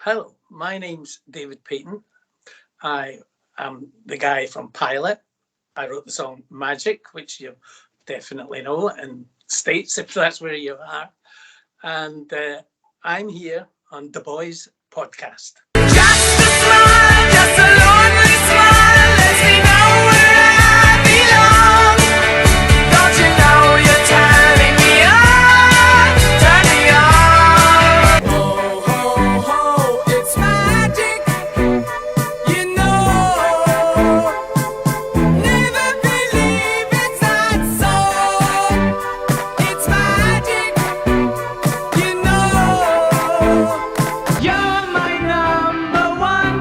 Hello, my name's David Payton. I am the guy from Pilot. I wrote the song Magic, which you definitely know, in States, if that's where you are. And I'm here on The Boys podcast. Just a smile, just a lonely smile lets me know where I belong. Don't you know you're turning me on, turn me on. Ho, ho, ho, it's magic, you know. Never believe it's not so. It's magic, you know. You're my number one.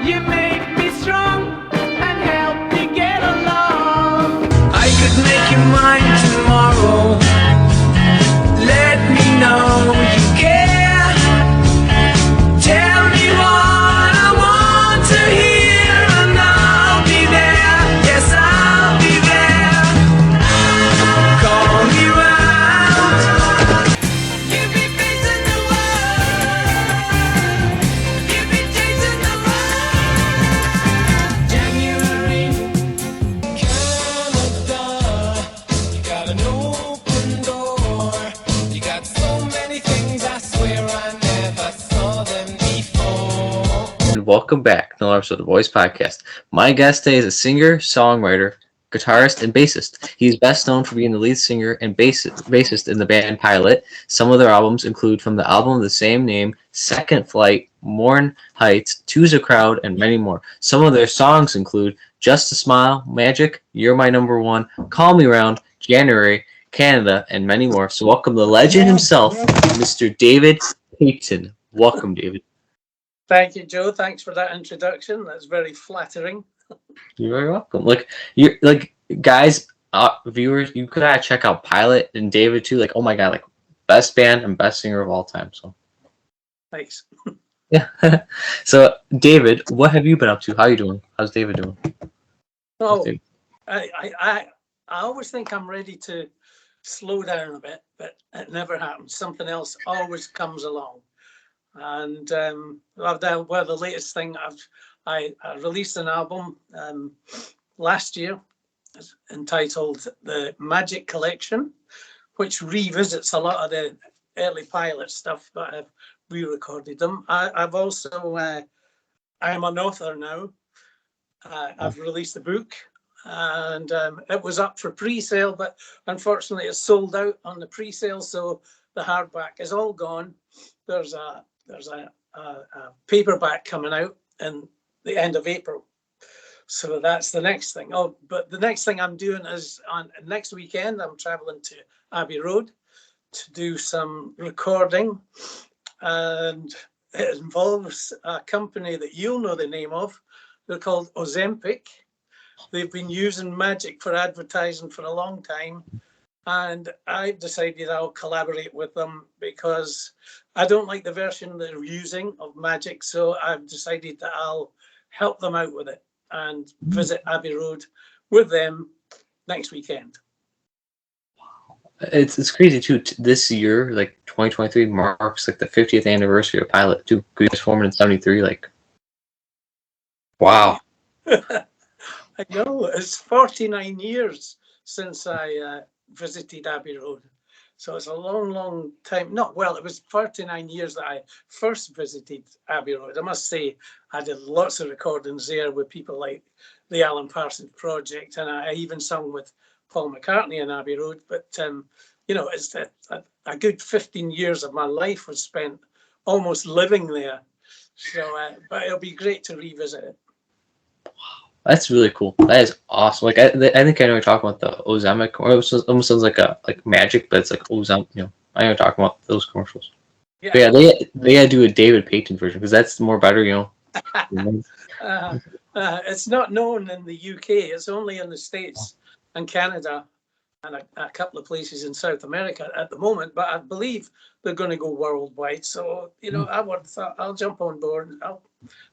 You make me strong and help me get along. I could make you mine tomorrow. Let me know you care. Tell me what I want to hear, and I'll be there. Yes, I'll be there. Call me round. Give me peace in the world. Give me change in the world. January, Canada. You got an open door. You got so many things, I swear I never saw them before. And welcome back to another episode of the Voice Podcast. My guest today is a singer, songwriter, guitarist, and bassist. He's best known for being the lead singer and bassist in the band Pilot. Some of their albums include from the album of the same name, Second Flight, Morn Heights, Two's a Crowd, and many more. Some of their songs include Just a Smile, Magic, You're My Number One, Call Me Round, January, Canada, and many more. So welcome the legend himself, Mr. David Payton. Welcome, David. Thank you, Joe. Thanks for that introduction. That's very flattering. You're very welcome. Guys, viewers, you could check out Pilot and David too. Like, oh my god, like best band and best singer of all time. So Thanks. yeah. So David, what have you been up to? How you doing? How's David doing? Oh, David? I always think I'm ready to slow down a bit, but it never happens. Something else always comes along. And the latest thing I released an album last year entitled The Magic Collection, which revisits a lot of the early Pilot stuff, but I've re-recorded them. I've also I'm an author now. I've released a book, and it was up for pre-sale, but unfortunately it's sold out on the pre-sale, so the hardback is all gone. There's a paperback coming out in the end of April. So that's the next thing. Oh, but the next thing I'm doing is on next weekend, I'm traveling to Abbey Road to do some recording. And it involves a company that you'll know the name of. They're called Ozempic. They've been using magic for advertising for a long time. And I've decided I'll collaborate with them because I don't like the version they're using of magic. So I've decided that I'll help them out with it and visit Abbey Road with them next weekend. It's crazy too. This year, like 2023, marks like the 50th anniversary of Pilot too. We was formed in '73. Like, wow. I know, it's 49 years since I visited Abbey Road. So it's a long, long time. It was 49 years that I first visited Abbey Road. I must say, I did lots of recordings there with people like the Alan Parsons Project, and I even sung with Paul McCartney in Abbey Road. But, it's a good 15 years of my life was spent almost living there. So, but it'll be great to revisit it. That's really cool. That is awesome. Like I think I know you're talking about the Ozemic, or it almost sounds like magic, but it's like Ozem. I know you're talking about those commercials. Yeah, but yeah, they had to do a David Payton version because that's more better. It's not known in the UK. It's only in the States and Canada and a couple of places in South America at the moment. But I believe they're going to go worldwide. So I would have thought I'll jump on board.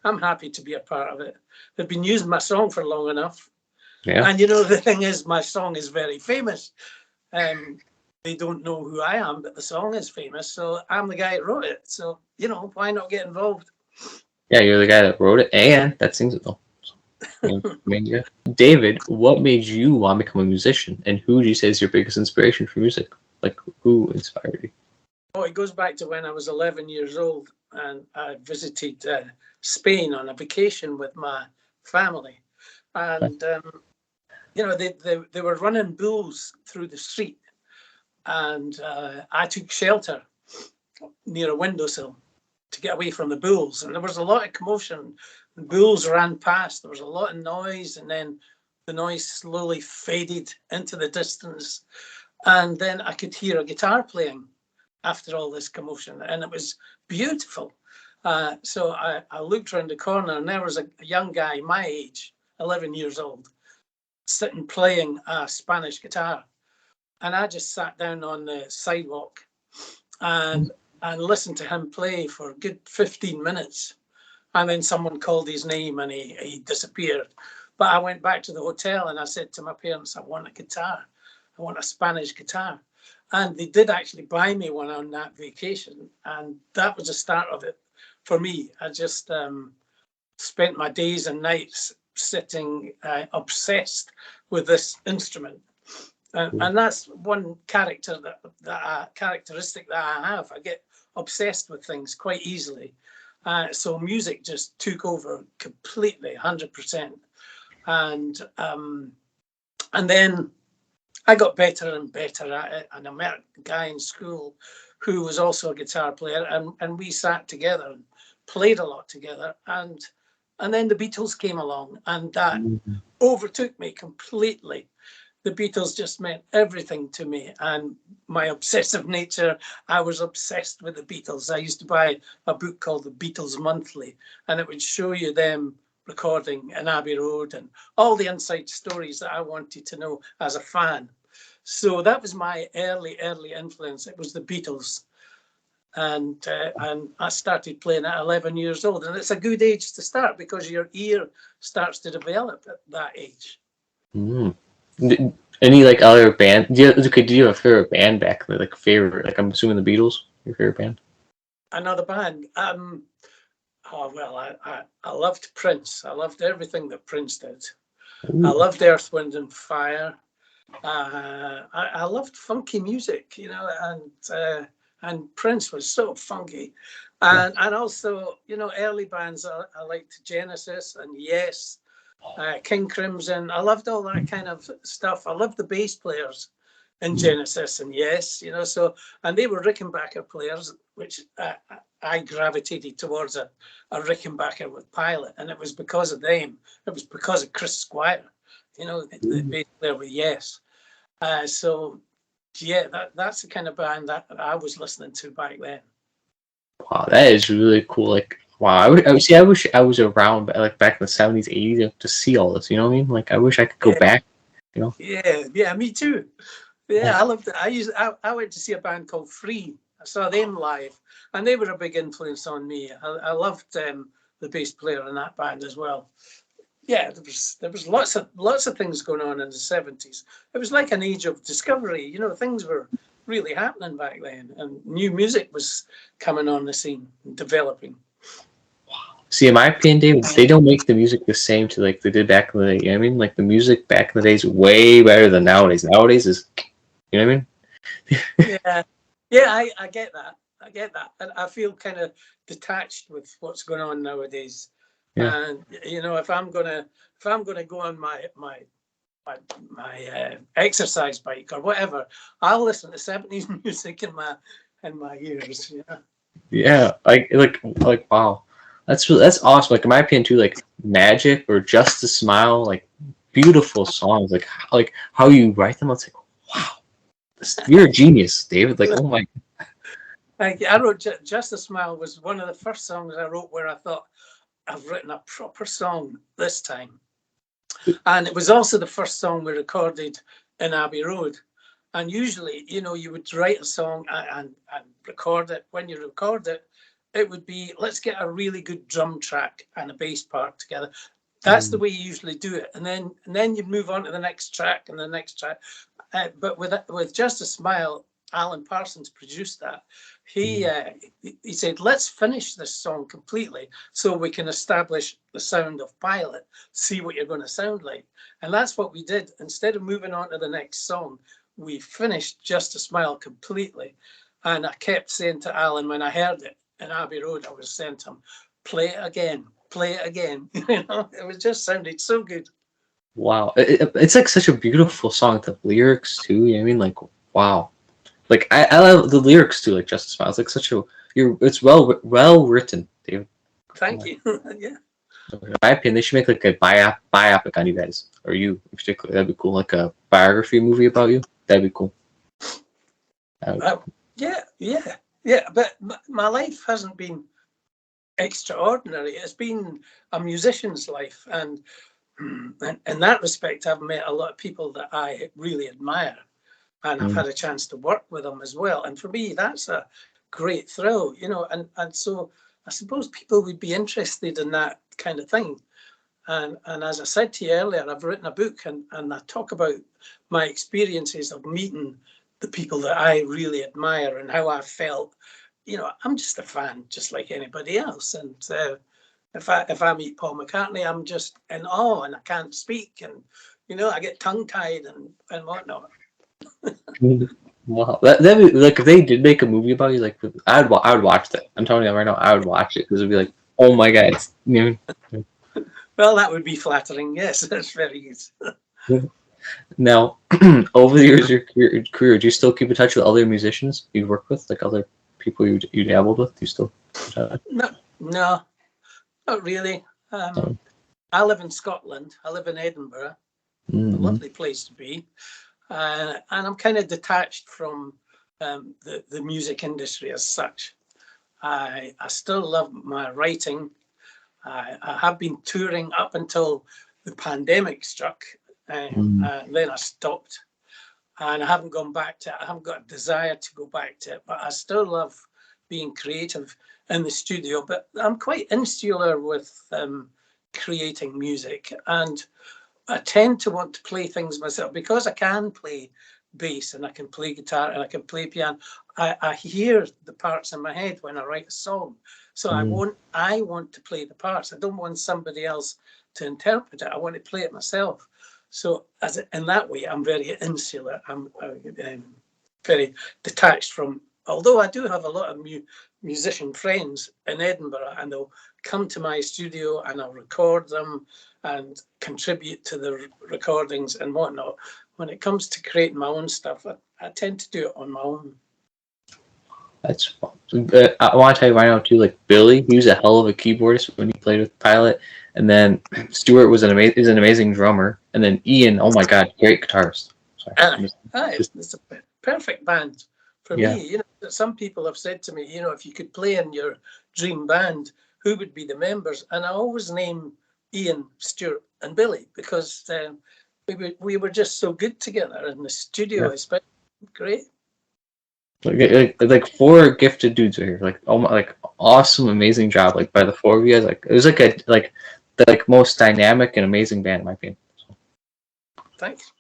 I'm happy to be a part of it. They've been using my song for long enough. Yeah. And the thing is, my song is very famous. They don't know who I am, but the song is famous. So I'm the guy that wrote it. So, why not get involved? Yeah, you're the guy that wrote it and that sings it though. So, yeah, I mean, yeah. David, what made you want to become a musician, and who do you say is your biggest inspiration for music? Like, who inspired you? Oh, it goes back to when I was 11 years old and I visited Spain on a vacation with my family. And, they were running bulls through the street. And I took shelter near a windowsill to get away from the bulls. And there was a lot of commotion. The bulls ran past. There was a lot of noise. And then the noise slowly faded into the distance. And then I could hear a guitar playing after all this commotion, and it was beautiful. So I looked around the corner, and there was a young guy my age, 11 years old, sitting playing a Spanish guitar. And I just sat down on the sidewalk and listened to him play for a good 15 minutes. And then someone called his name and he disappeared. But I went back to the hotel and I said to my parents, I want a guitar. I want a Spanish guitar. And they did actually buy me one on that vacation. And that was the start of it for me. I just spent my days and nights sitting obsessed with this instrument. And that's one characteristic that I have. I get obsessed with things quite easily. So music just took over completely, 100%. And then I got better and better at it, and I met a guy in school who was also a guitar player, and we sat together and played a lot together. And then the Beatles came along, and that overtook me completely. The Beatles just meant everything to me, and my obsessive nature, I was obsessed with the Beatles. I used to buy a book called The Beatles Monthly, and it would show you them recording in Abbey Road and all the inside stories that I wanted to know as a fan. So that was my early influence. It was the Beatles. And I started playing at 11 years old. And it's a good age to start because your ear starts to develop at that age. Mm. Any like other band? Do you have a favorite band back? Like favorite? Like I'm assuming the Beatles, your favorite band? Another band. I loved Prince. I loved everything that Prince did. Ooh. I loved Earth, Wind and Fire. I loved funky music, and Prince was so funky. And also, early bands, I liked Genesis and Yes, King Crimson. I loved all that kind of stuff. I loved the bass players in Genesis and Yes, and they were Rickenbacker players, which I gravitated towards a Rickenbacker with Pilot, and it was because of them. It was because of Chris Squire, the bass player with Yes. That's the kind of band that I was listening to back then. Wow, that is really cool. Like, wow, I wish I was around like back in the 70s, 80s to see all this. You know what I mean? Like, I wish I could go back. Yeah, me too. Yeah, I loved it. I went to see a band called Free. I saw them live, and they were a big influence on me. I loved the bass player in that band as well. Yeah, there was lots of things going on in the 70s. It was like an age of discovery. Things were really happening back then, and new music was coming on the scene and developing. See, in my opinion, David, they don't make the music the same to like they did back in the day. You know what I mean? Like the music back in the day is way better than nowadays. Nowadays is, you know what I mean? Yeah, I get that. And I feel kind of detached with what's going on nowadays. Yeah. And if I'm gonna go on my exercise bike or whatever, I'll listen to 70s music in my ears. Yeah, like wow, that's awesome. Like in my opinion too, like Magic or Just a Smile, like beautiful songs. Like how you write them, it's like wow, you're a genius, David. Like oh my. I wrote Just a Smile was one of the first songs I wrote where I thought I've written a proper song this time. And it was also the first song we recorded in Abbey Road. And usually, you would write a song and record it. When you record it, it would be, let's get a really good drum track and a bass part together. That's the way you usually do it. And then you move on to the next track and the next track. But with Just a Smile, Alan Parsons produced that. he said, let's finish this song completely so we can establish the sound of Pilot, see what you're going to sound like. And that's what we did. Instead of moving on to the next song, we finished Just a Smile completely. And I kept saying to Alan, when I heard it in Abbey Road, I was saying to him, play it again, play it again. You know, it was just sounded so good. Wow, it's like such a beautiful song. The lyrics too. You know what I mean, like wow. Like I love the lyrics too. Like Just a Smile. It's like such a it's well written, David. Thank you. Yeah. In my opinion, they should make like a biopic on you guys, or you in particular. That'd be cool. Like a biography movie about you. That'd be cool. Yeah. But my life hasn't been extraordinary. It's been a musician's life, and in that respect, I've met a lot of people that I really admire, and I've had a chance to work with them as well. And for me, that's a great thrill, you know. And so I suppose people would be interested in that kind of thing. And as I said to you earlier, I've written a book, and I talk about my experiences of meeting the people that I really admire and how I felt. You know, I'm just a fan, just like anybody else. And if I meet Paul McCartney, I'm just in awe, and I can't speak, and you know, I get tongue tied and whatnot. Wow, that'd be like if they did make a movie about you, like I would watch that. I'm telling you right now, I would watch it because it'd be like, oh my god, it's, you know. Well, that would be flattering. Yes, that's very good. Now, over the years of your career, do you still keep in touch with other musicians you work with, like other people you dabbled with? Do you still? No, not really. I live in Scotland. I live in Edinburgh. A lovely place to be. And I'm kind of detached from the music industry as such. I still love my writing. I have been touring up until the pandemic struck. Then I stopped, and I haven't gone back to it. I haven't got a desire to go back to it, but I still love being creative in the studio. But I'm quite insular with creating music, and I tend to want to play things myself because I can play bass and I can play guitar and I can play piano. I hear the parts in my head when I write a song. So I want to play the parts. I don't want somebody else to interpret it. I want to play it myself. So in that way, I'm very insular. I'm very detached from, although I do have a lot of musician friends in Edinburgh, and they'll come to my studio and I'll record them and contribute to the recordings and whatnot. When it comes to creating my own stuff, I tend to do it on my own. That's fun. I want to tell you right now too, like Billy, he was a hell of a keyboardist when he played with Pilot, and then Stuart was an amazing drummer, and then Ian, oh my god, great guitarist. It's a perfect band for me. You know, some people have said to me, you know, if you could play in your dream band, who would be the members? And I always name Ian, Stuart, and Billy because we were just so good together in the studio. Especially great. Like four gifted dudes are here. Like oh my, like awesome, amazing job. Like by the four of you guys, like it was like the most dynamic and amazing band in my opinion. So. Thanks.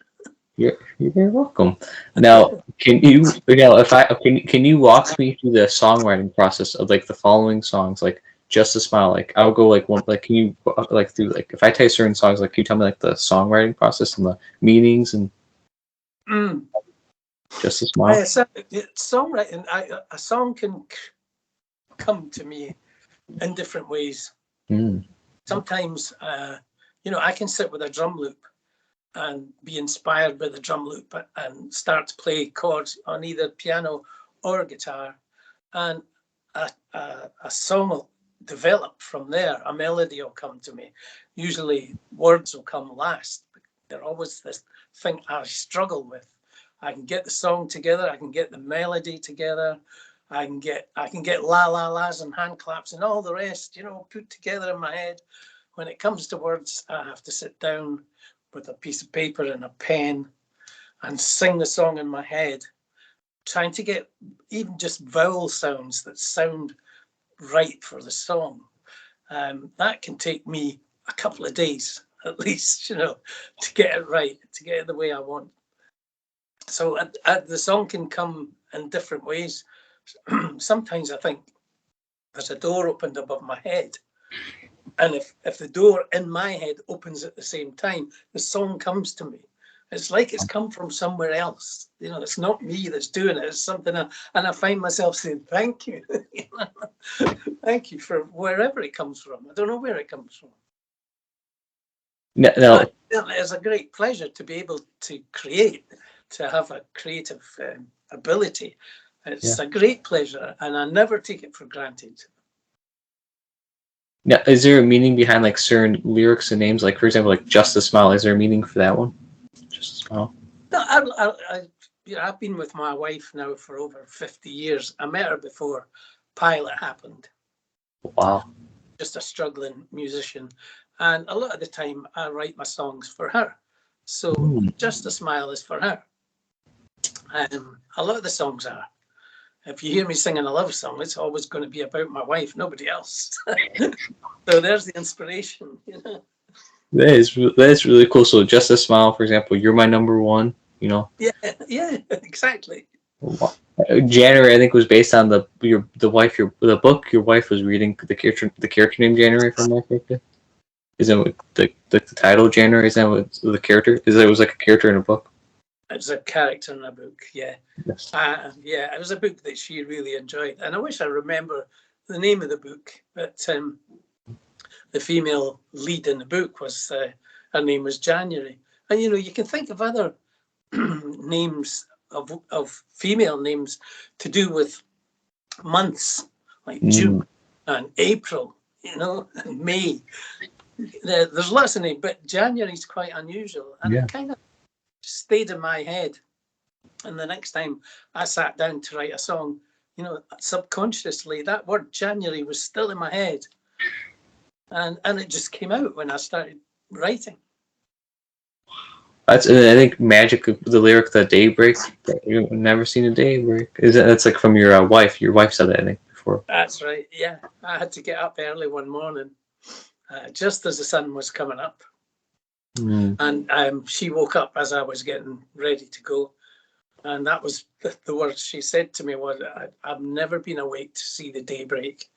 You're very welcome. Now, can you walk me through the songwriting process of like the following songs, like Just a Smile? Like I'll go like one, like can you like through like if I tell you certain songs, like can you tell me like the songwriting process and the meanings and Just a Smile? Songwriting, a song can come to me in different ways. Sometimes, you know, I can sit with a drum loop and be inspired by the drum loop and start to play chords on either piano or guitar, and a song will develop from there. A melody will come to me. Usually words will come last. They're always this thing I struggle with. I can get the song together, I can get the melody together, I can get la la la's and hand claps and all the rest, you know, put together in my head. When it comes to words, I have to sit down with a piece of paper and a pen and sing the song in my head, trying to get even just vowel sounds that sound right for the song. That can take me a couple of days at least, you know, to get it right, to get it the way I want. So the song can come in different ways. sometimes I think there's a door opened above my head. And if the door in my head opens at the same time, the song comes to me. It's like it's come from somewhere else. You know, it's not me that's doing it. It's something, and I find myself saying, thank you. Thank you for wherever it comes from. I don't know where it comes from. No. It's a great pleasure to be able to create, to have a creative ability. It's a great pleasure, and I never take it for granted. Now, is there a meaning behind like certain lyrics and names? Like, for example, like "Just a Smile." Is there a meaning for that one? Just a smile. No, I've been with my wife now for over 50 years. I met her before Pilot happened. Wow. Just a struggling musician. And a lot of the time I write my songs for her. So Just a Smile is for her. A lot of the songs are. If you hear me singing a love song, it's always going to be about my wife, nobody else. So there's the inspiration, you know. That is really cool. So Just a Smile, for example, you're my number one, you know. Yeah, exactly. January, I think, was based on the book your wife was reading, the character named January, if I'm not correct. Is that what the title January? Is that what the character? Is that it was like a character in a book? It's a character in a book, yeah. Yes. Yeah, it was a book that she really enjoyed. And I wish I remember the name of the book, but the female lead in the book was, her name was January. And, you know, you can think of other names of female names to do with months, like June and April, you know, and May. There's lots of names, but January's quite unusual. And it kind of stayed in my head. And the next time I sat down to write a song, you know, subconsciously that word January was still in my head. And it just came out when I started writing. I think magic of the lyric, the daybreak, you've never seen a daybreak. That's like from your wife. Your wife said that, I think, before. That's right, yeah. I had to get up early one morning, just as the sun was coming up. And she woke up as I was getting ready to go. And that was the words she said to me was, I've never been awake to see the daybreak.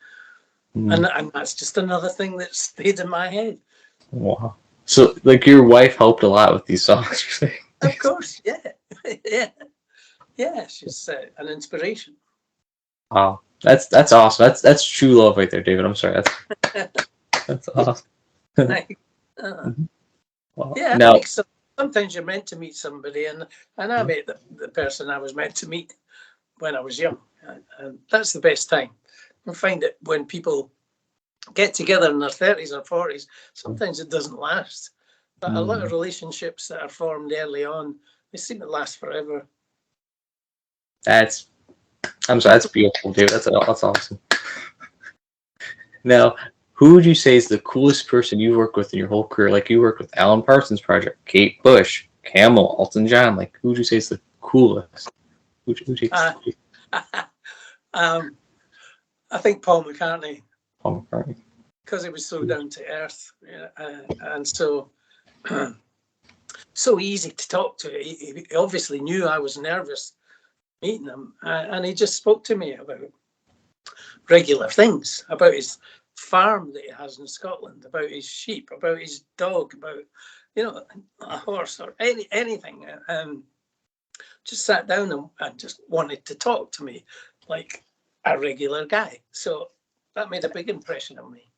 And that's just another thing that stayed in my head. Wow. So, like, your wife helped a lot with these songs. Of course, yeah. Yeah, she's an inspiration. Wow. That's awesome. That's true love right there, David. I'm sorry. That's awesome. Wow. Yeah, now, sometimes you're meant to meet somebody, and I met the person I was meant to meet when I was young, and that's the best time. I find that when people get together in their 30s or 40s, sometimes it doesn't last. But a lot of relationships that are formed early on, they seem to last forever. That's beautiful, dude. That's awesome. Now, who would you say is the coolest person you've worked with in your whole career? Like, you worked with Alan Parsons Project, Kate Bush, Camel, Elton John. Like, who would you say is the coolest? I think Paul McCartney. Paul McCartney. Because he was so down to earth, and so easy to talk to. He obviously knew I was nervous meeting him, and he just spoke to me about regular things, about his farm that he has in Scotland, about his sheep, about his dog, about, you know, a horse or anything. Just sat down and just wanted to talk to me like a regular guy. So that made a big impression on me.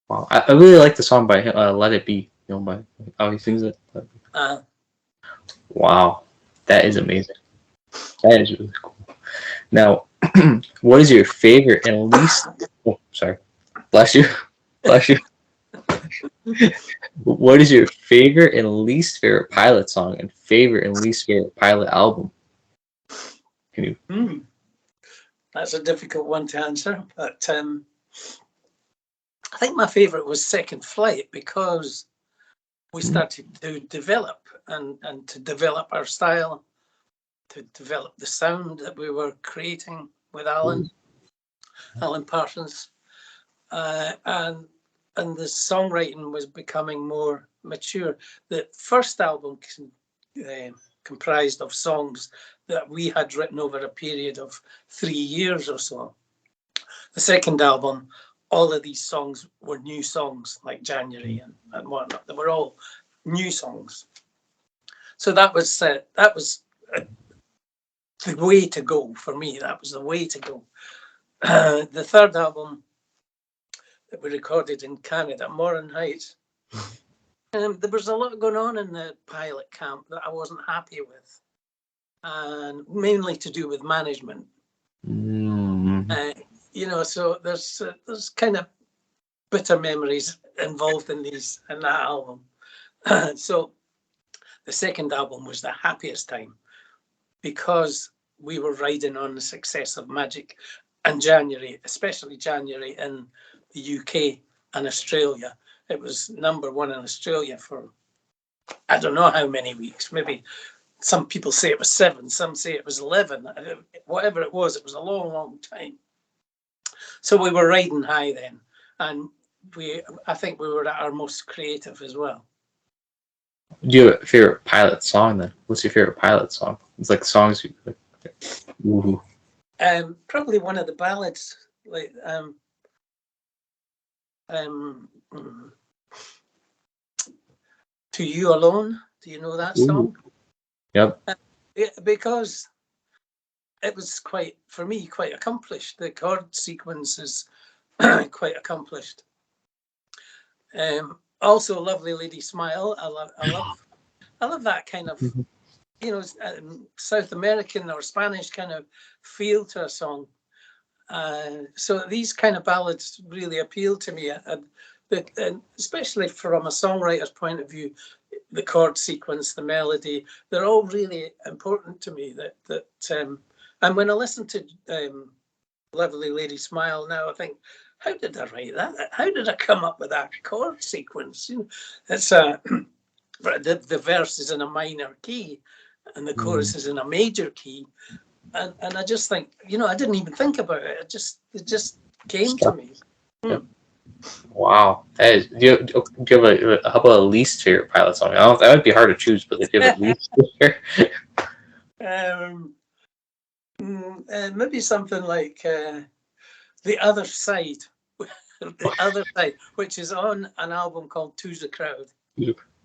Wow, I really like the song by "Let It Be." You know, by how he sings it. Wow, that is amazing. That is really cool. Now, what is your favorite and least? Oh, sorry. Bless you. Bless you. What is your favorite and least favorite Pilot song and favorite and least favorite Pilot album? Can you? That's a difficult one to answer, but I think my favorite was Second Flight, because we started to develop and to develop our style, to develop the sound that we were creating with Alan Parsons, and the songwriting was becoming more mature. The first album, comprised of songs that we had written over a period of 3 years or so. The second album, all of these songs were new songs, like January and whatnot. They were all new songs. So that was the way to go for me. That was the way to go. The third album that we recorded in Canada, Morin Heights, there was a lot going on in the pilot camp that I wasn't happy with, and mainly to do with management. So there's kind of bitter memories involved in that album. So the second album was the happiest time because we were riding on the success of Magic and January, especially January in the UK and Australia. It was number one in Australia for I don't know how many weeks. Maybe some people say it was 7, some say it was 11. Whatever it was a long, long time. So we were riding high then, and I think we were at our most creative as well. Do you have a favorite pilot song then? What's your favorite pilot song? It's like songs you like. Woohoo. Probably one of the ballads, like To You Alone. Do you know that song? Yep. Because it was quite accomplished. The chord sequence is quite accomplished. Also, Lovely Lady Smile. I love that kind of, South American or Spanish kind of feel to a song. So these kind of ballads really appeal to me, and especially from a songwriter's point of view. The chord sequence, the melody, they're all really important to me. And when I listen to Lovely Lady Smile now, I think, how did I write that? How did I come up with that chord sequence? It's the verse is in a minor key and the chorus is in a major key. And I just think, I didn't even think about it. It just came to me. Yep. Wow. Do you have how about a least favorite pilot song? I don't know if that would be hard to choose, but if you have a least favorite. Maybe something like The Other Side. The Other Side, which is on an album called Two's a Crowd.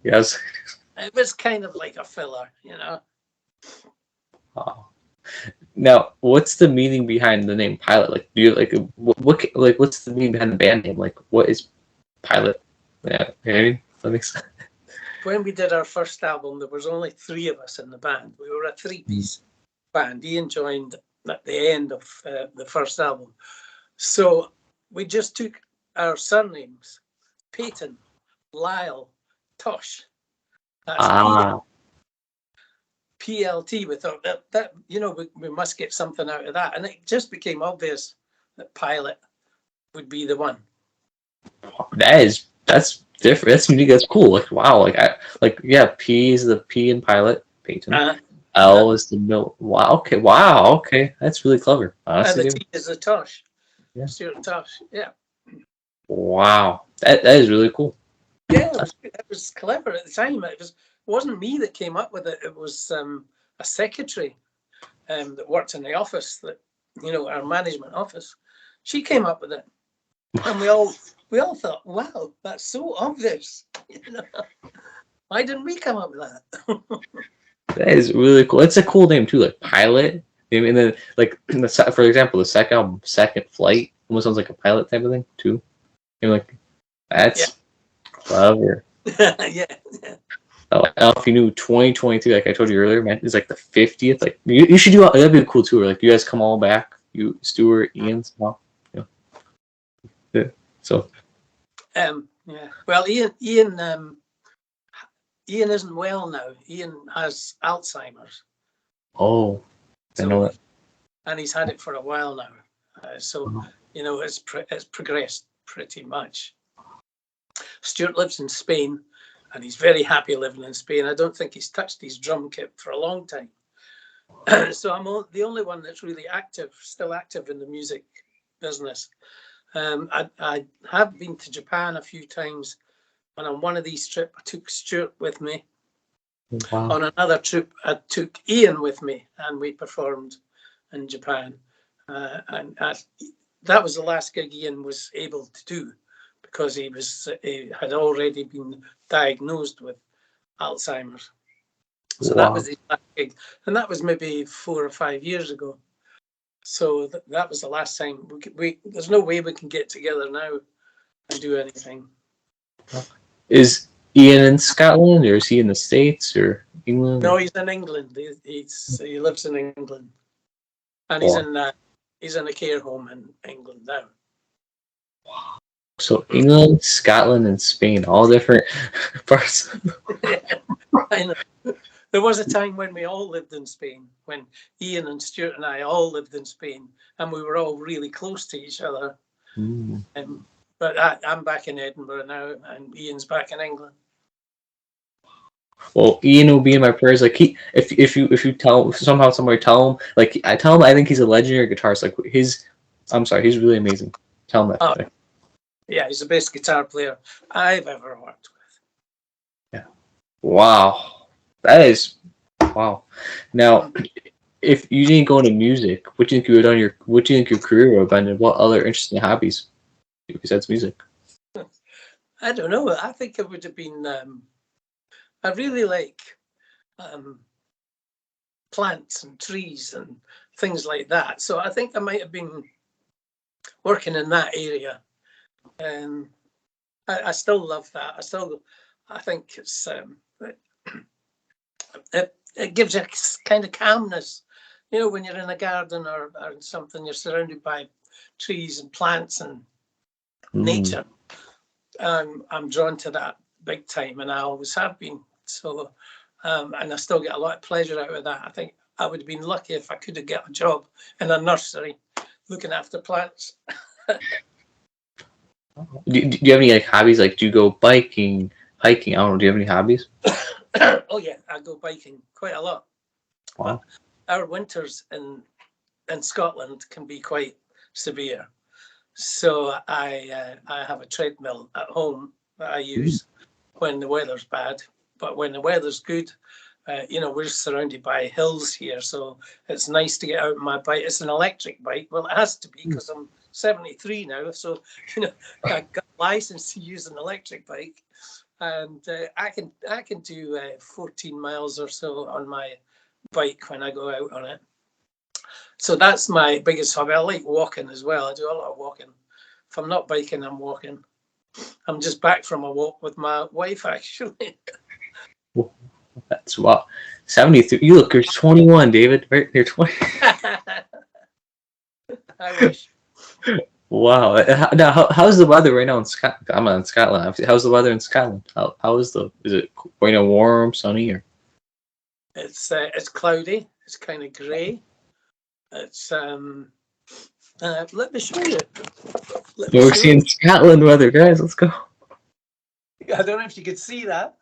Yes. It was kind of like a filler, Wow. Now, what's the meaning behind the name Pilot? Like, do you what's the meaning behind the band name? Like, what is Pilot? Yeah, that makes sense. When we did our first album, there was only 3 of us in the band. We were a 3-piece band. Ian joined at the end of the first album. So we just took our surnames, Payton, Lyle, Tosh. That's PLT. We thought that we must get something out of that, and it just became obvious that Pilot would be the one. That's different. That's unique. That's cool. Like, wow. P is the P in Pilot, Payton. L is the middle. Wow. Okay. Wow. Okay. That's really clever. Honestly, and the T is the Tosh. Yeah. Stuart Tosh. Yeah. Wow. That is really cool. Yeah, it was clever at the time. It wasn't me that came up with it. It was a secretary that worked in the office, our management office. She came up with it, and we all thought, "Wow, that's so obvious." Why didn't we come up with that? That is really cool. It's a cool name too, like Pilot. And then, for example, the second album, Second Flight, almost sounds like a pilot type of thing too. And that's clever. Yeah. I don't know if you knew 2023, like I told you earlier, man, is like the 50th. Like you should do that'd be a cool tour. Like you guys come all back, you, Stuart, Ian, yeah. So. Yeah. Well, Ian isn't well now. Ian has Alzheimer's. Oh, I know that. And he's had it for a while now. It's progressed pretty much. Stuart lives in Spain, and he's very happy living in Spain. I don't think he's touched his drum kit for a long time. So I'm the only one that's really still active in the music business. I have been to Japan a few times, and on one of these trips, I took Stuart with me. Wow. On another trip, I took Ian with me, and we performed in Japan. That was the last gig Ian was able to do because he had already been diagnosed with Alzheimer's. So that was his last gig, and that was maybe 4 or 5 years ago. So that was the last time there's no way we can get together now and do anything. Is Ian in Scotland, or is he in the States or England? No, he's in England. He lives in England, and he's in a care home in England now. So England, Scotland, and Spain, all different parts. I know. There was a time when we all lived in Spain, when Ian and Stuart and I all lived in Spain, and we were all really close to each other. But I'm back in Edinburgh now, and Ian's back in England. Well, Ian will be in my prayers. Like if you somebody tell him, like I tell him, I think he's a legendary guitarist. Like he's really amazing. Tell him that. Yeah, he's the best guitar player I've ever worked with. Yeah. Wow. That is wow. Now, if you didn't go into music, what do you think you would have done? What do you think your career would have been? And what other interesting hobbies besides music? I don't know. I think it would have been. I really like plants and trees and things like that. So I think I might have been working in that area. I still love that. I think it's it gives you kind of calmness, you know, when you're in a garden or something, you're surrounded by trees and plants and nature. I'm drawn to that big time, and I always have been. So, and I still get a lot of pleasure out of that. I think I would have been lucky if I could have got a job in a nursery looking after plants. Do you have any like hobbies? Like, do you go biking, hiking? I don't know. Do you have any hobbies? Oh yeah, I go biking quite a lot. Wow. But our winters in Scotland can be quite severe, so I have a treadmill at home that I use when the weather's bad. But when the weather's good, you know, we're surrounded by hills here, so it's nice to get out on my bike. It's an electric bike. Well, it has to be because I'm 73 now, so you know I got a license to use an electric bike, and I can do 14 miles or so on my bike when I go out on it. So that's my biggest hobby. I like walking as well. I do a lot of walking. If I'm not biking, I'm walking. I'm just back from a walk with my wife, actually. That's wow. 73. You look, you're 21, David. Right? You're 20. I wish. Wow. Now, how's the weather right now in Scotland? I'm in Scotland. How's the weather in Scotland? Is it warm, sunny, or? It's cloudy. It's kind of grey. It's let me show you. We're seeing Scotland weather, guys. Let's go. I don't know if you could see that,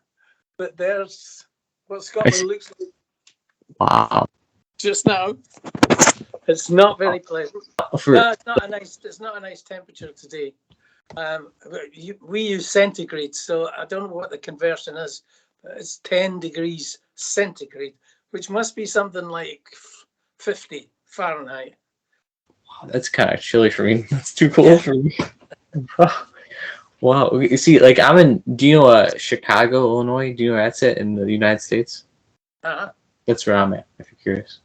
but there's what Scotland looks like. Wow. Just now. It's not very pleasant. No, it's not a nice temperature today. We use centigrade, so I don't know what the conversion is, but it's 10 degrees centigrade, which must be something like 50 Fahrenheit. Wow, that's kind of chilly for me. That's too cold for me. Wow. You see, like do you know Chicago, Illinois? Do you know where that's at in the United States? Uh-huh. That's where I'm at, if you're curious.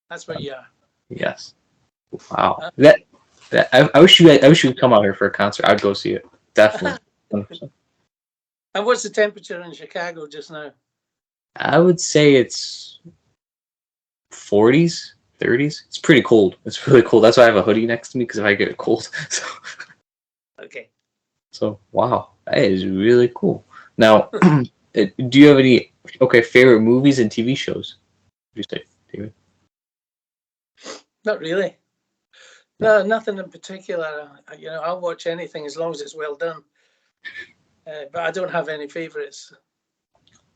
That's where you are. Yes. Wow. I wish you would come out here for a concert. I'd go see it. Definitely. 100%. And what's the temperature in Chicago just now? I would say it's 40s, 30s. It's pretty cold. It's really cold. That's why I have a hoodie next to me, because if I get cold. So. Okay. So wow, that is really cool. Now, do you have any favorite movies and TV shows? What do you say, David? Not really. No, nothing in particular. You know, I'll watch anything as long as it's well done. But I don't have any favorites.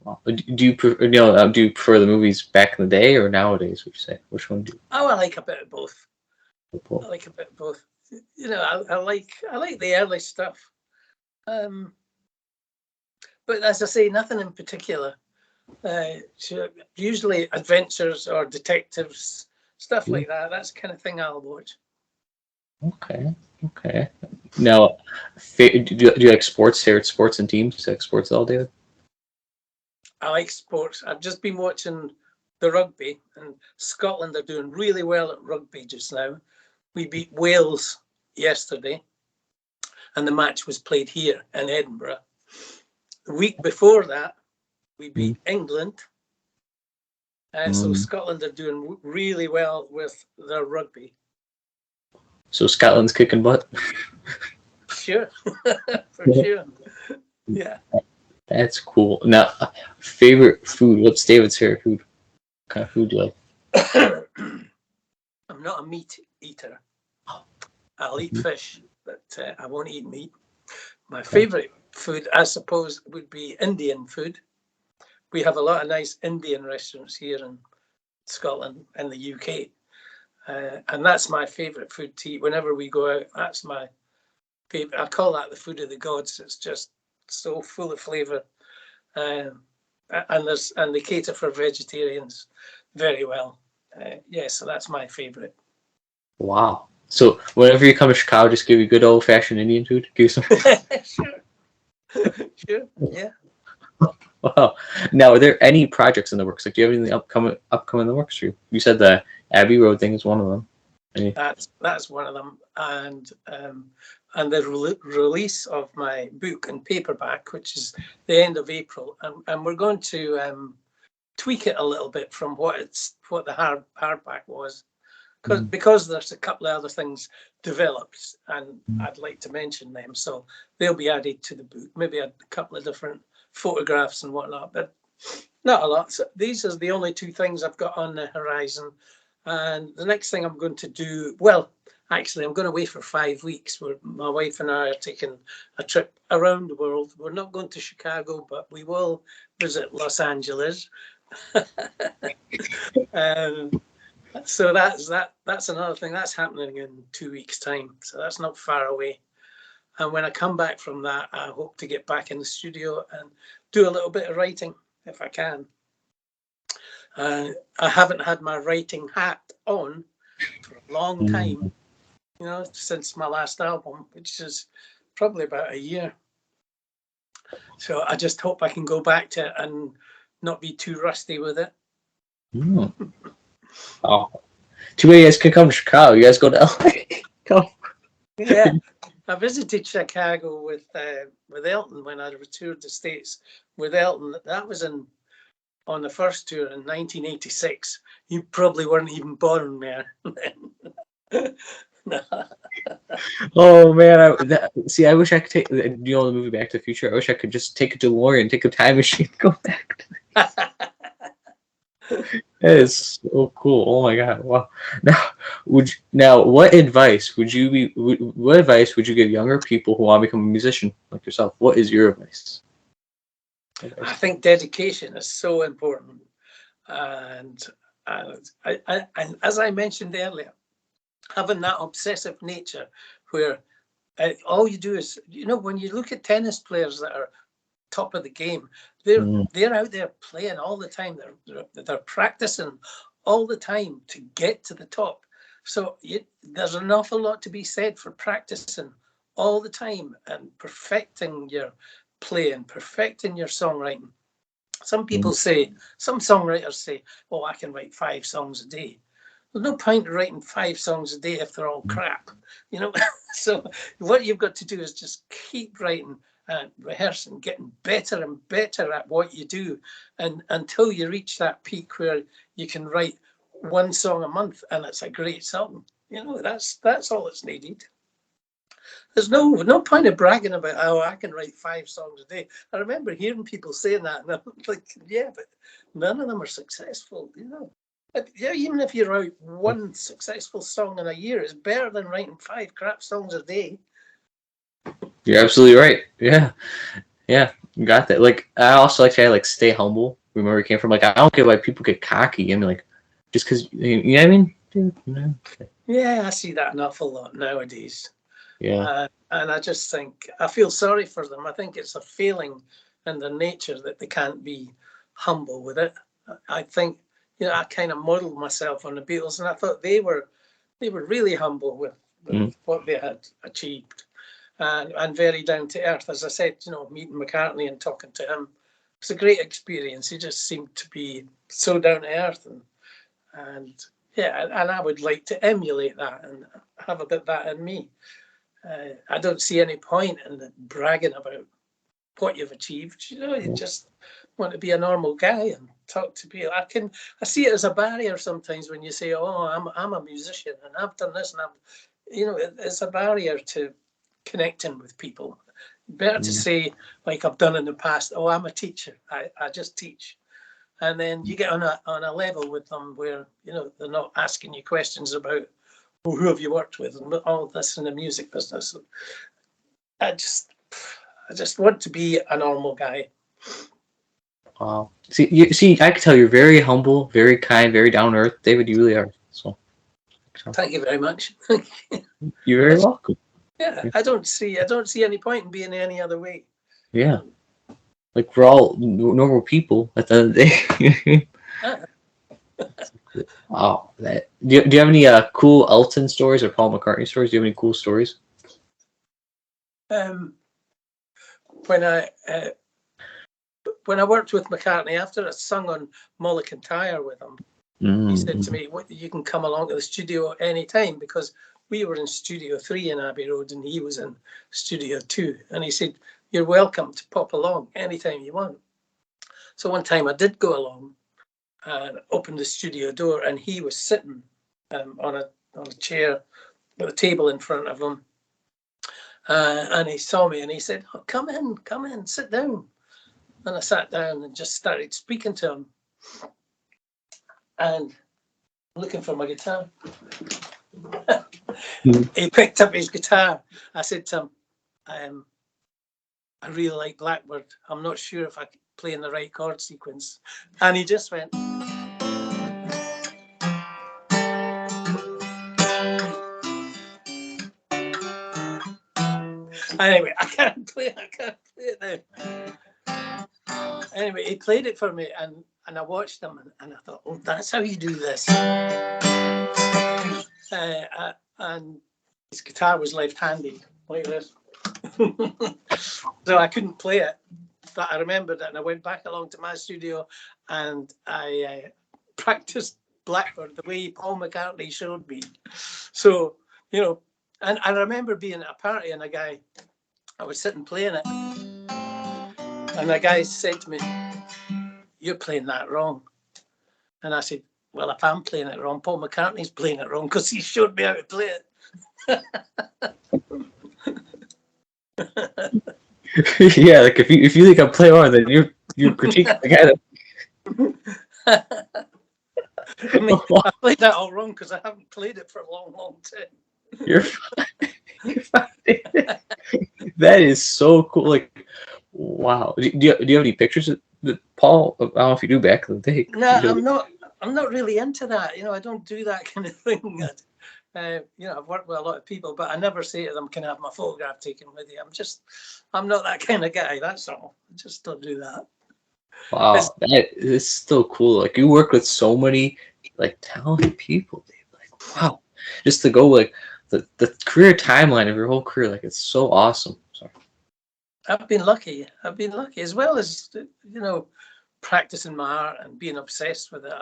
Wow. Do you prefer the movies back in the day or nowadays? Would you say which one do you? Oh, I like a bit of both. I like a bit of both. You know, I like the early stuff. But as I say, nothing in particular. So usually adventures or detectives, stuff like that. That's the kind of thing I'll watch. Okay. Okay. Now, do you like sports? Favorite sports and teams? Do you like sports all, David? I like sports. I've just been watching the rugby, and Scotland are doing really well at rugby just now. We beat Wales yesterday, and the match was played here in Edinburgh. The week before that, we beat England. So Scotland are doing really well with their rugby. So Scotland's kicking butt. Sure, for sure. Yeah. That's cool. Now, favorite food. What's David's favorite food? What kind of food do you like? I'm not a meat eater. I'll eat fish, but I won't eat meat. My favorite food, I suppose, would be Indian food. We have a lot of nice Indian restaurants here in Scotland and the UK. And that's my favorite food to eat whenever we go out. That's my favorite. I call that the food of the gods. It's just so full of flavor. And they cater for vegetarians very well. So that's my favorite. Wow. So whenever you come to Chicago, just give you good old fashioned Indian food. Give you some. Sure. Yeah. Wow. Now, are there any projects in the works? Like, do you have anything upcoming in the works for you? You said the Abbey Road thing is one of them. That's one of them, and the release of my book in paperback, which is the end of April, and we're going to tweak it a little bit from what the hardback was, because there's a couple of other things developed, and I'd like to mention them, so they'll be added to the book. Maybe a couple of different photographs and whatnot, but not a lot. So these are the only two things I've got on the horizon. And the next thing I'm going to do, well, actually, I'm going away for 5 weeks. My wife and I are taking a trip around the world. We're not going to Chicago, but we will visit Los Angeles. So that's another thing that's happening in 2 weeks' time. So that's not far away. And when I come back from that, I hope to get back in the studio and do a little bit of writing if I can. I haven't had my writing hat on for a long time, since my last album, which is probably about a year. So I just hope I can go back to it and not be too rusty with it. Oh, too many guys can come to Chicago. You guys go to LA. Come. Yeah, I visited Chicago with Elton when I toured the States with Elton. That was on the first tour in 1986. You probably weren't even born there. No. Oh man, I wish I could take the movie Back to the Future. I wish I could just take a DeLorean, take a time machine, go back. That is so cool. Oh my god! Wow. What advice would you give younger people who want to become a musician like yourself? What is your advice? I think dedication is so important, and as I mentioned earlier, having that obsessive nature where all you do is, when you look at tennis players that are top of the game, they're out there playing all the time. They're practicing all the time to get to the top. So there's an awful lot to be said for practicing all the time and perfecting your playing, perfecting your songwriting. Some songwriters say, "Oh, I can write 5 songs a day." There's no point in writing 5 songs a day if they're all crap, So what you've got to do is just keep writing and rehearsing, getting better and better at what you do, and until you reach that peak where you can write 1 song a month and it's a great song. That's all that's needed. There's no point of bragging about, "Oh, I can write 5 songs a day." I remember hearing people saying that, and I'm like, yeah, but none of them are successful, Even if you write 1 successful song in a year, it's better than writing 5 crap songs a day. You're absolutely right. Yeah, you got that. Like, I also like to stay humble. Remember, it came from I don't get why people get cocky. I mean, just because you know what I mean. Yeah, I see that an awful lot nowadays. Yeah, and I just think I feel sorry for them. I think it's a failing in their nature that they can't be humble with it. I think, you know, I kind of modelled myself on the Beatles, and I thought they were really humble with what they had achieved, and very down to earth. As I said, you know, meeting McCartney and talking to him, it's a great experience. He just seemed to be so down to earth, and yeah, and I would like to emulate that and have a bit of that in me. I don't see any point in bragging about what you've achieved. You know, you just want to be a normal guy and talk to people. I see it as a barrier sometimes when you say, "Oh, I'm a musician and I've done this," and you know, it's a barrier to connecting with people. Better to say, like I've done in the past, "Oh, I'm a teacher. I just teach," and then you get on a level with them where, you know, they're not asking you questions about, well, who have you worked with and all this in the music business. I just want to be a normal guy. Wow. See, I can tell you're very humble, very kind, very down to earth, David. You really are. So, thank you very much. You're very welcome. Yeah, I don't see any point in being any other way. Yeah, like we're all normal people at the end of the day. Wow. Do you have any cool Elton stories or Paul McCartney stories? Do you have any cool stories? When I worked with McCartney, after I sung on Molly Tyre with him, he said to me, "You can come along to the studio anytime," because we were in Studio 3 in Abbey Road and he was in Studio 2. And he said, "You're welcome to pop along anytime you want." So one time I did go along and opened the studio door, and he was sitting on a chair with a table in front of him. And he saw me and he said, "Oh, come in, sit down." And I sat down and just started speaking to him and looking for my guitar. He picked up his guitar. I said to him, "I really like Blackbird. I'm not sure if I can play in the right chord sequence." And he just went. Anyway, I can't play it now. Anyway, he played it for me, and I watched him, and I thought, "Oh, that's how you do this." And his guitar was left-handed, like this. So I couldn't play it, but I remembered it, and I went back along to my studio, and I practiced Blackbird the way Paul McCartney showed me. So, you know, and I remember being at a party, and I was sitting playing it, and a guy said to me, "You're playing that wrong." And I said, "Well, if I'm playing it wrong, Paul McCartney's playing it wrong because he showed me how to play it." Yeah, like if you think I'm playing wrong, then you're critiquing the guy. I mean, I played that all wrong because I haven't played it for a long, long time. You're fine. You're fine. That is so cool. Like, wow. Do you have any pictures of Paul? I don't know if you do back in the day. No, I'm not really into that. You know, I don't do that kind of thing. You know, I've worked with a lot of people, but I never say to them, "Can I have my photograph taken with you?" I'm not that kind of guy. That's all. I just don't do that. Wow, that is still cool. Like you work with so many like talented people, Dave. Like wow, just to go like the career timeline of your whole career, like it's so awesome. Sorry. I've been lucky, as well as, you know, practicing my art and being obsessed with it.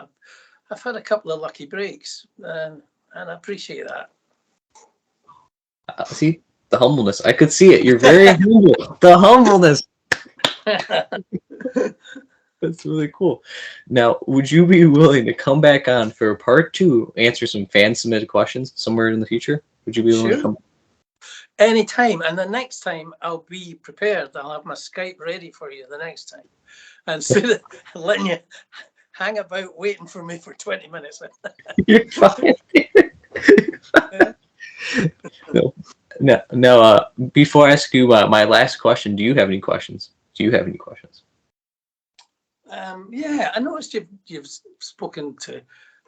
I've had a couple of lucky breaks, and I appreciate that. See the humbleness. I could see it. You're very humble. The humbleness. That's really cool. Now, would you be willing to come back on for part 2, answer some fan submitted questions somewhere in the future? Would you be willing to come? Anytime, and the next time I'll be prepared. I'll have my Skype ready for you the next time, and instead of letting you hang about waiting for me for 20 minutes. You're fine. No. Before I ask you my last question, do you have any questions? Yeah, I noticed you've spoken to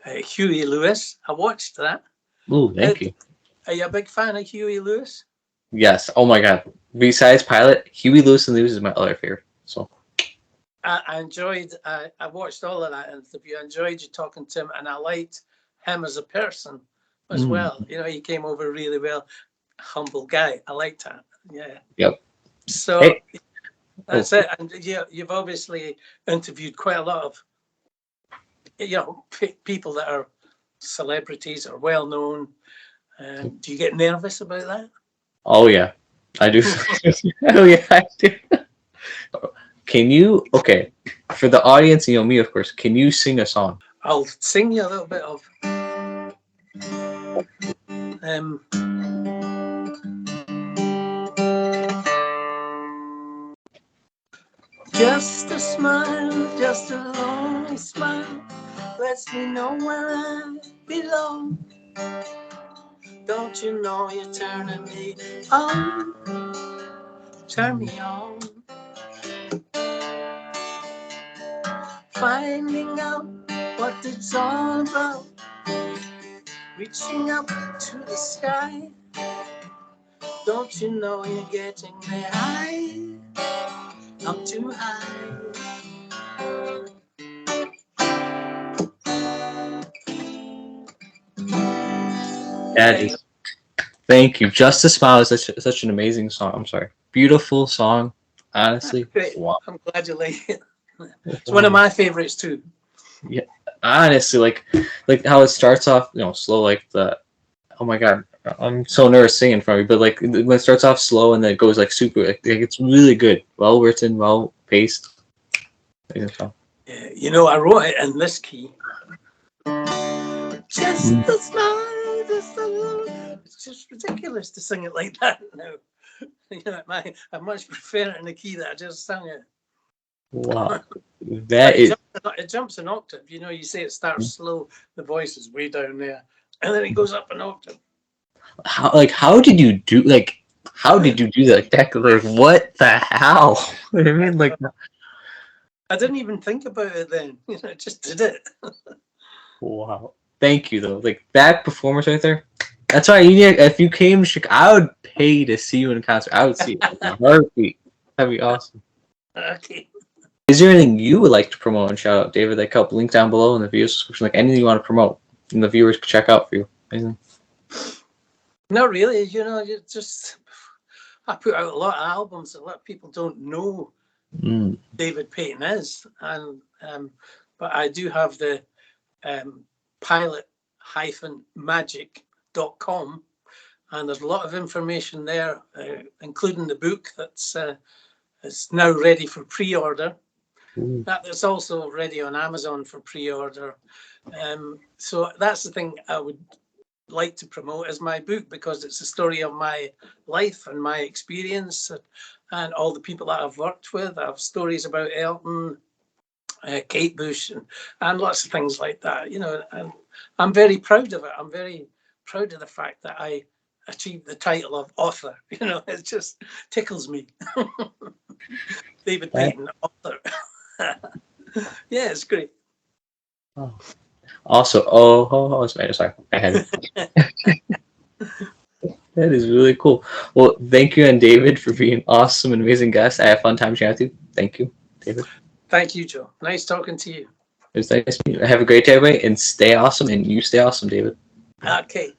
Huey Lewis. I watched that. Oh, thank you. Are you a big fan of Huey Lewis? Yes. Oh my God. Besides Pilot, Huey Lewis and the News is my other favorite. So. I enjoyed. I watched all of that interview. I enjoyed you talking to him, and I liked him as a person as well. You know, he came over really well. Humble guy. I liked that. Yeah. Yep. So Hey. that's it. And you've obviously interviewed quite a lot of, you know, people that are celebrities or well known. Do you get nervous about that? Oh yeah, I do. Oh yeah, I do. Can you? Okay, for the audience, you know me, of course. Can you sing a song? I'll sing you a little bit of. Just a smile, just a lonely smile, lets me know where I belong. Don't you know you're turning me on? Turn me on. Finding out what it's all about, reaching up to the sky. Don't you know you're getting me high? Up too high. That is. Thank you. Just a Smile is such an amazing song. I'm sorry, beautiful song. Honestly, Great. wow. I'm glad you like it. It's one of my favorites too. Yeah, honestly, like how it starts off, you know, slow, like the. Oh my god, I'm so nervous singing from you, but like when it starts off slow and then it goes like super, like it's really good, well written, well paced. Yeah, you know, I wrote it in this key. Just a smile, just a little. It's just ridiculous to sing it like that now. You know, I much prefer it in the key that I just sang it. Wow, that is. It jumps an octave. You know, you say it starts slow, the voice is way down there, and then it goes up an octave. How did you do how did you do that? Like, what the hell? I mean, like, I didn't even think about it then. You know, I just did it. wow. Thank you though. Like that performance right there. That's why if you came to Chicago, I would pay to see you in concert. I would see it in a heartbeat. That'd be awesome. Okay. Is there anything you would like to promote and shout out, David? Like, help link down below in the video description. Like anything you want to promote, and the viewers can check out for you. Anything? Not really. You know, you just I put out a lot of albums. A lot of people don't know David Payton is, and but I do have the pilot-magic.com, and there's a lot of information there, including the book that's is now ready for pre-order. That is also ready on Amazon for pre-order. So that's the thing I would like to promote is my book, because it's the story of my life and my experience and all the people that I've worked with. I have stories about Elton, Kate Bush, and lots of things like that. You know, and I'm very proud of it. I'm very proud of the fact that I achieved the title of author. You know, it just tickles me. David Payton, author. Yeah, it's great. Oh. Also, sorry, I had it. That is really cool. Well, thank you, and David, for being awesome and amazing guest. I had a fun time chatting with you. Thank you, David. Thank you, Joe. Nice talking to you. It was nice meeting you. Have a great day, everybody, and stay awesome. And you stay awesome, David. Okay.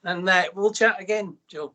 And we'll chat again, Joe.